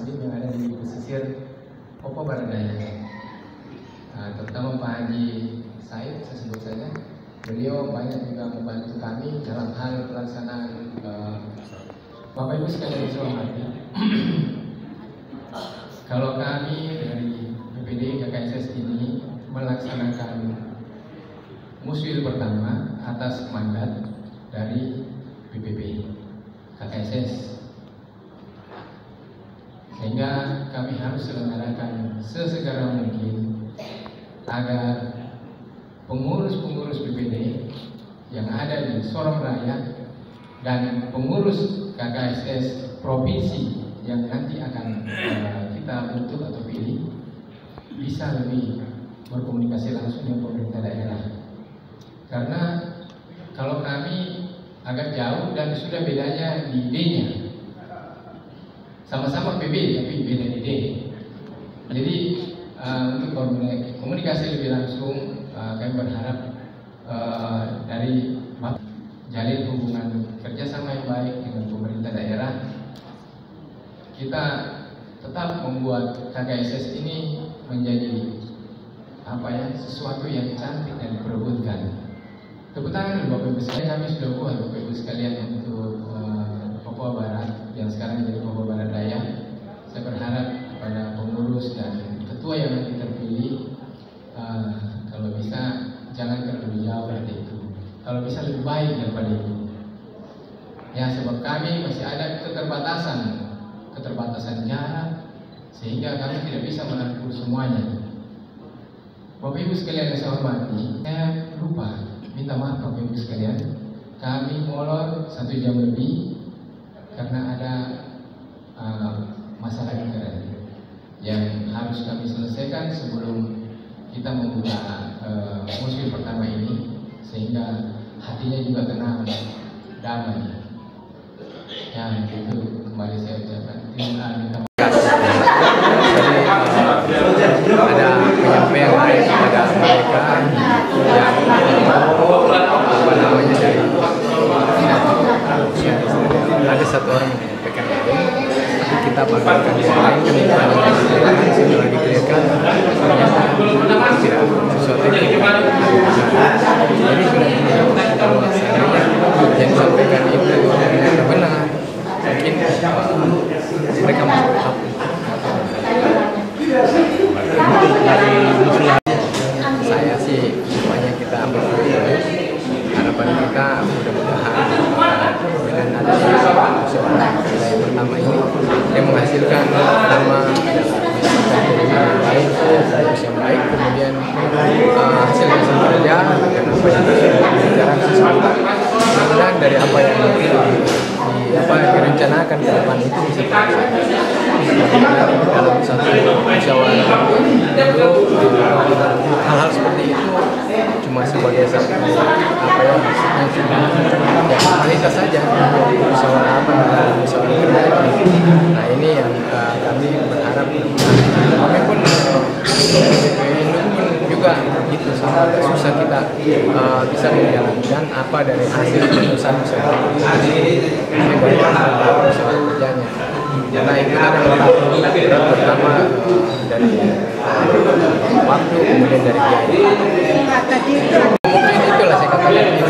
muslim yang ada di pesisir Papua Barat Daya. Terutama Pak Haji Said, saya sebut saja. Beliau banyak juga membantu kami dalam hal pelaksanaan. Bapak Ibu sekalian saya hormati, kalau kami dari BPD KKSS ini melaksanakan muswil pertama atas mandat dari BPP KKSS, sehingga kami harus selenggarakan sesegera mungkin agar pengurus-pengurus BPD yang ada di Sorong Raya dan pengurus KKSS provinsi yang nanti akan kita bentuk atau pilih bisa lebih berkomunikasi langsung dengan pemerintah daerah. Karena kalau kami agak jauh dan sudah bedanya di idenya, sama-sama PB tapi beda ide. Jadi untuk komunikasi lebih langsung, kami berharap dari jalin hubungan kerjasama yang baik dengan pemerintah daerah. Kita tetap membuat KKSS ini menjadi sesuatu yang cantik dan diperebutkan. Tepuk tangan Bapak Ibu sekalian, kami sudah buat Bapak Ibu sekalian untuk Papua Barat yang sekarang jadi Papua Barat Daya. Saya berharap kepada pengurus dan ketua yang nanti terpilih, kalau bisa jangan terlalu jauh dari itu. Kalau bisa lebih baik daripada itu. Ya, sebab kami masih ada keterbatasan jarak, sehingga kami tidak bisa merangkul semuanya. Bapak Ibu sekalian yang saya hormati, saya lupa minta maaf Bapak Ibu sekalian. Kami molor 1 jam lebih karena ada masalah internet yang harus kami selesaikan sebelum kita membuka muswil pertama ini, sehingga hatinya juga tenang, damai. Ya, itu kembali saya ucapkan terima kasih. Ada penyampaian baik kepada mereka yang dari ada satu orang yang menyampaikan lain, tapi kita banggakan yang lain kan setelah dikelirkan ternyata tidak sesuatu yang jadi kalau seandainya yang disampaikan itu ternyata benar, mungkin mereka masuk tahap saya sih semuanya kita bersyukur. Harapan kita mudah-mudahan dengan adanya musyawarah yang pertama ini yang menghasilkan nama yang baik, yang baik, kemudian hasil yang bekerja dan apa yang dibicarakan sesuatu. Mudah-mudahan dari apa yang direncanakan ke depan itu bisa tercapai dalam satu musyawarah. Hal-hal seperti itu cuma sebagai satu formalitas saja, musyawarah musyawarah. Nah, ini yang kami berharap kami pun juga gitu, sangat susah kita bisa menjalankan apa dari hasil keputusan musyawarah kerjanya. Karena itu ada berat pertama dari waktu, kemudian dari biaya. Mungkin itulah saya katakan itu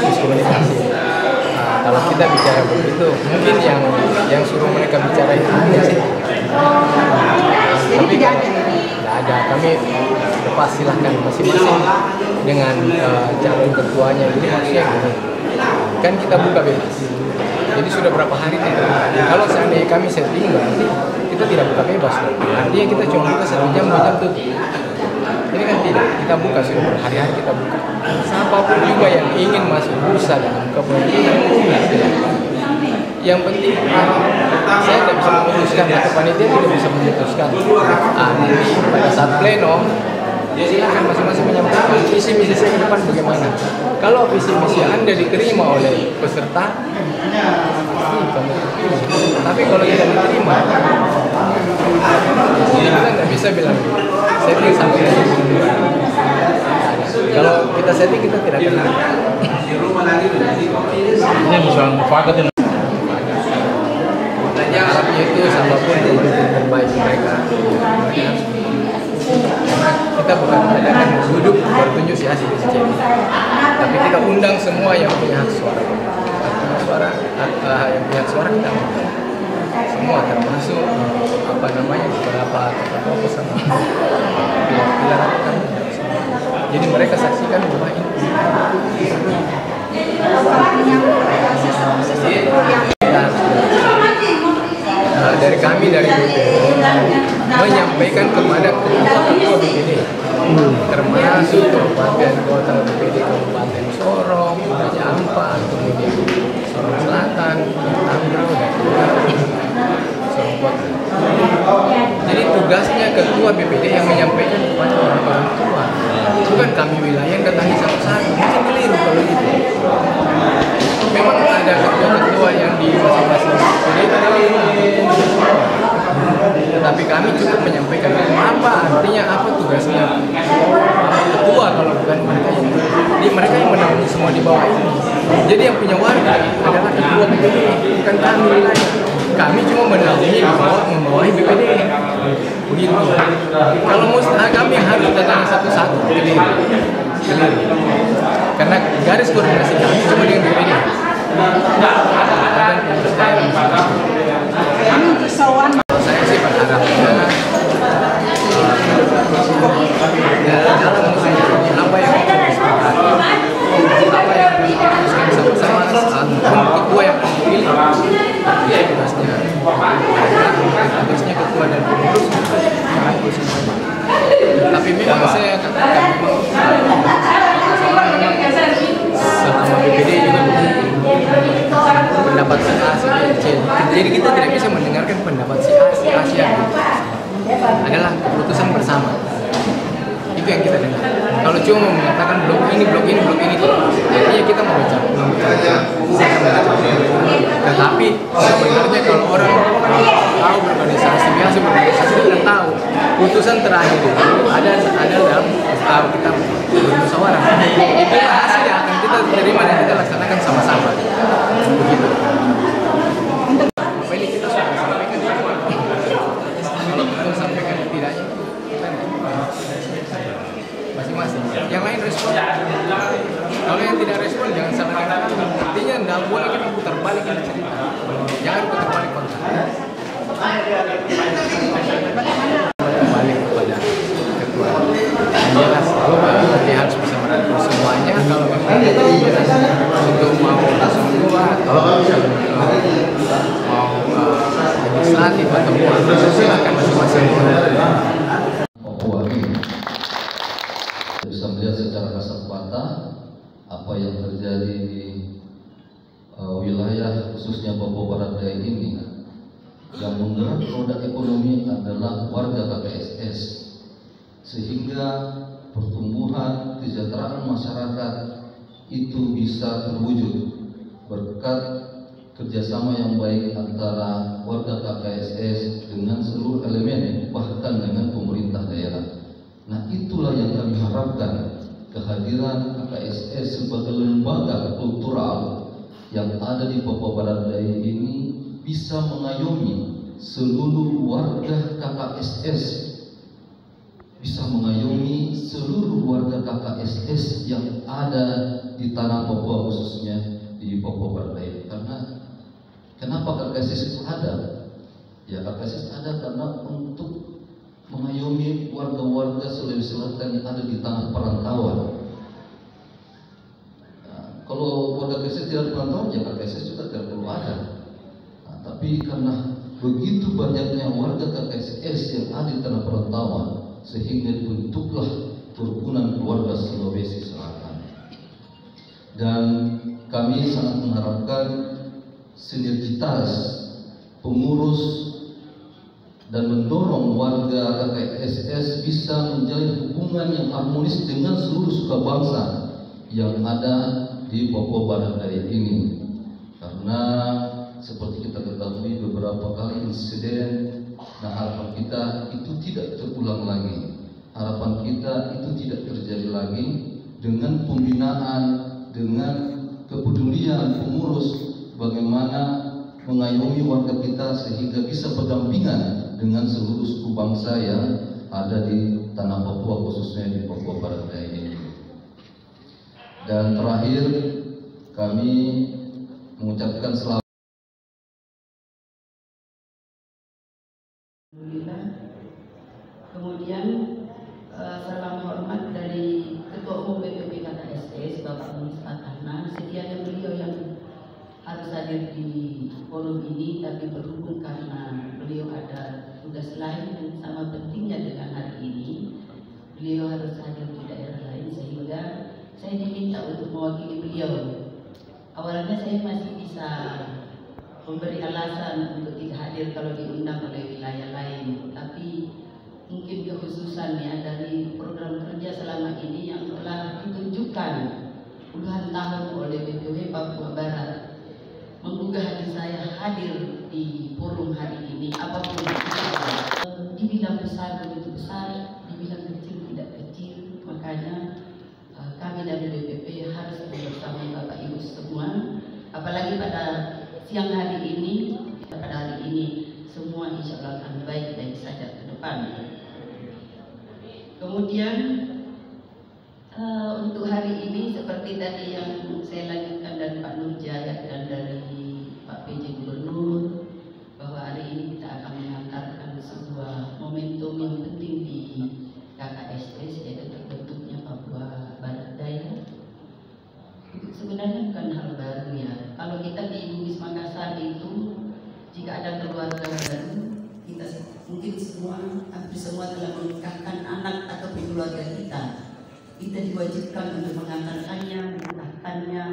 miskomunikasi. Kalau kita bicara begitu, mungkin yang suruh mereka bicara itu sih. Tapi tidak ada. Kami lepas silahkan masing-masing dengan calon ketuanya. Jadi maksudnya gini, kan kita buka bebas. Jadi sudah berapa hari kita. Kalau seandainya kami setting berarti kita tidak buka bebas. Artinya kita cuma buka 1 jam, 2 jam tutup. Ini kan tidak, kita buka sudah berhari-hari kita buka. Siapapun juga yang ingin masuk bursa dalam kepemimpinan, yang penting saya tidak bisa memutuskan atau panitia tidak bisa memutuskan. Nanti pada saat pleno silakan masing-masing menyampaikan visi misi saya ke depan bagaimana. Kalau visi misi Anda diterima oleh peserta, tapi kalau tidak diterima, kita tidak bisa bilang setting sampai kalau kita setting kita tidak kenal. Ini soal mufakat. kita bukan mengadakan duduk bertunjuk si A si B si C, tapi kita undang semua yang punya hak suara. Yang punya hak suara kita undang semua, termasuk beberapa tokoh sama pilihan kami. Jadi mereka saksikan bahwa ini. Dari kami dari BPD menyampaikan kepada ketua BPD, termasuk Kabupaten Kota BPD Kabupaten Sorong, Raja Ampat, kemudian Sorong Selatan, Tangerang, dan Sorong Kota. Jadi tugasnya ketua BPD yang menyampaikan kepada orang-orang tua, bukan kami wilayah yang datangi satu-satu. Mungkin keliru kalau gitu. Memang ada ketua-ketua yang di masing-masing BPD itu adalah tapi kami cukup menyampaikan apa artinya, apa tugasnya ketua kalau bukan mereka yang menaungi semua di bawah ini. Jadi yang punya warga adalah ketua BPD, bukan kami wilayah. Kami cuma menaungi membawahi BPD. Begitu. Kalau kami yang harus datang satu-satu, keliru. Karena garis koordinasi kami cuma dengan BPD. Saya sih berharapnya dalam apa yang kita disepakati, apa yang diputuskan sama-sama saat ketua yang terpilih, ya tugasnya ketua dan pengurus merangkul semuanya. Tapi memang saya katakan selama BPD juga pendapat si A, si B, C. Jadi kita tidak bisa mendengarkan pendapat si A, si A, si A. Adalah keputusan bersama. Itu yang kita dengar. Kalau cuma mengatakan blok ini, jadinya kita membicarakan. Tetapi sebenarnya kalau orang tahu berorganisasi, biasa berorganisasi kita tahu putusan terakhir itu ada dalam kita bermusyawarah. Itu hasil yang akan kita terima dan kita laksanakan sama-sama. Begitu. Apa ini kita sudah sampaikan? Kalau kita sampaikan tidaknya, kita masing-masing. Yang lain respon. Kalau yang tidak respon jangan salahkan. Artinya tidak boleh kita putar balik cerita. Jangan putar balik konten. Balik kepada ketua. Jelas, dia harus bisa merangkul semuanya. Kalau memang untuk mau langsung keluar atau mau legislatif atau mau silakan masing-masing. Bisa melihat secara kasat mata apa yang terjadi di wilayah khususnya Papua Barat Daya ini. Yang menggerak roda ekonomi adalah warga KPSS, sehingga pertumbuhan kesejahteraan masyarakat itu bisa terwujud berkat kerjasama yang baik antara warga KPSS dengan seluruh elemen, bahkan dengan pemerintah daerah. Nah, itulah yang kami harapkan, kehadiran KPSS sebagai lembaga kultural yang ada di Papua Barat Daya ini bisa mengayomi seluruh warga KPSS, bisa mengayomi seluruh warga KPSS yang ada di tanah Papua, khususnya di Papua Barat Daya. Karena kenapa KPSS itu ada? Ya, KPSS ada karena untuk mengayomi warga-warga Sulawesi Selatan yang ada di tanah perantauan. Nah, kalau warga KPSS tidak perantauan, ya KPSS juga tidak perlu ada. Nah, tapi karena begitu banyaknya warga KPSS yang ada di tanah perantauan, sehingga bentuklah Kerukunan Keluarga Sulawesi Selatan. Dan kami sangat mengharapkan sinergitas pengurus dan mendorong warga KPSS bisa menjalin hubungan yang harmonis dengan seluruh suku bangsa yang ada di Papua Barat Daya ini. Karena seperti kita ketahui beberapa kali insiden, nah harapan kita itu tidak terulang lagi. Harapan kita itu tidak terjadi lagi dengan pembinaan, dengan kepedulian pengurus bagaimana mengayomi warga kita sehingga bisa berdampingan dengan seluruh suku bangsa yang ada di tanah Papua, khususnya di Papua Barat Daya ini. Dan terakhir, kami mengucapkan selamat. Alhamdulillah. Kemudian salam hormat dari Ketua Umum PPP KKSS Bapak Mustafa Karna. Sedianya beliau yang harus hadir di forum ini, tapi berhubung karena beliau ada tugas lain yang sama pentingnya dengan hari ini, beliau harus hadir di daerah lain, sehingga saya diminta untuk mewakili beliau. Awalnya saya masih bisa memberi alasan untuk tidak hadir kalau diundang oleh wilayah lain, tapi mungkin kekhususannya dari program kerja selama ini yang telah ditunjukkan puluhan tahun oleh BPW Papua Barat menggugah hati saya hadir di forum hari ini. Apapun dibilang besar begitu besar, dibilang kecil tidak kecil, makanya kami dari BPP harus bersama Bapak Ibu semua, apalagi pada siang hari ini, pada hari ini semua insya Allah akan baik-baik saja ke depan. Kemudian untuk hari ini seperti tadi yang saya lanjutkan dari Pak Nurjaya dan dari Pak PJ Gubernur, bahwa hari ini kita akan mengantarkan sebuah momentum yang penting di KKSS, yaitu terbentuknya Papua Barat Daya. Sebenarnya bukan hal baru ya. Kalau kita di Bugis Makassar itu, jika ada keluarga baru, kita mungkin semua, hampir semua telah menikahkan anak atau keluarga kita. Kita diwajibkan untuk mengantarkannya, menitahkannya.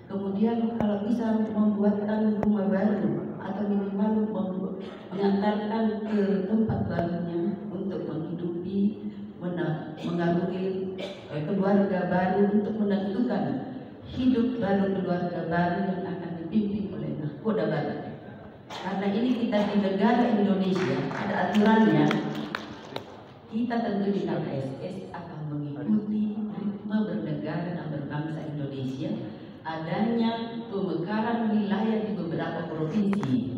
Kemudian kalau bisa membuatkan rumah baru atau minimal mengantarkan ke tempat barunya untuk menghidupi, mengarungi keluarga baru, untuk menentukan hidup baru keluarga baru yang akan dipimpin oleh nahkoda baru. Karena ini kita di negara Indonesia ada aturannya, kita tentu di KKSS akan mengikuti ritme bernegara dan berbangsa Indonesia, adanya pemekaran wilayah di beberapa provinsi.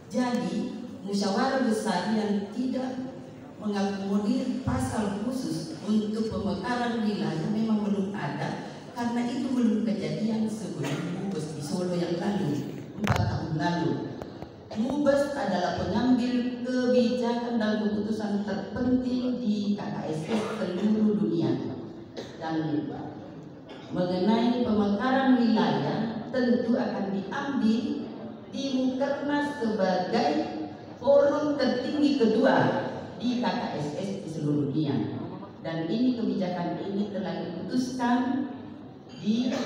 Jadi musyawarah besar yang tidak mengakomodir pasal khusus untuk pemekaran wilayah memang belum ada, karena itu belum kejadian sebelum Mubes di Solo yang lalu, 4 tahun lalu. Mubes adalah pengambil kebijakan dan keputusan terpenting di KKSS seluruh dunia. Dan mengenai pemekaran wilayah tentu akan diambil di Mukernas sebagai forum tertinggi kedua di KKSS di seluruh dunia. Dan ini kebijakan ini telah diputuskan di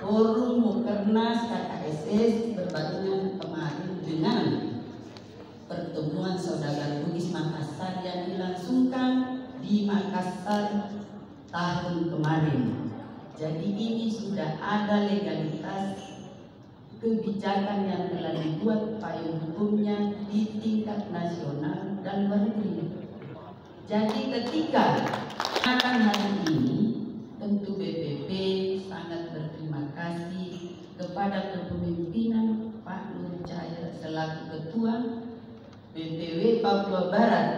forum Mukernas KKSS berbarengan kemarin dengan pertemuan saudagar Bugis Makassar yang dilangsungkan di Makassar tahun kemarin. Jadi ini sudah ada legalitas kebijakan yang telah dibuat payung hukumnya di tingkat nasional dan luar negeri. Jadi ketika akan hari ini, tentu BPP sangat berterima kasih kepada kepemimpinan Pak Nurjaya selaku Ketua BPW Papua Barat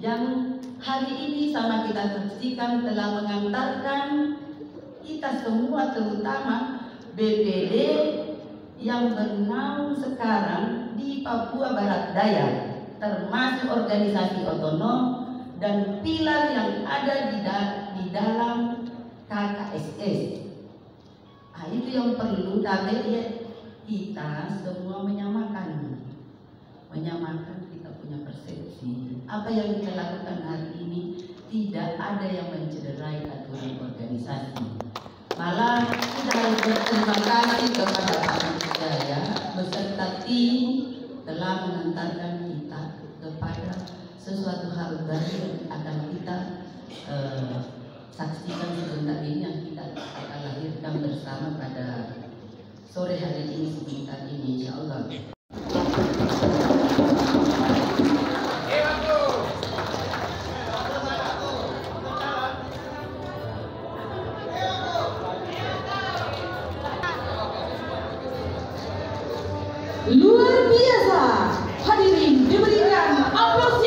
yang hari ini sama kita saksikan telah mengantarkan kita semua, terutama BPD yang bernaung sekarang di Papua Barat Daya, termasuk organisasi otonom dan pilar yang ada di dalam KKSS. Nah, itu yang perlu kita semua menyamakan kita punya persepsi. Apa yang kita lakukan hari ini tidak ada yang mencederai aturan organisasi. Malah kita harus berterima kasih kepada Pak Nurjaya beserta tim telah mengantarkan kita kepada sesuatu hal baru yang akan kita saksikan sebentar ini, yang kita akan lahirkan bersama pada sore hari ini sebentar ini, insya Allah. Luar biasa, hadirin diberikan aplaus.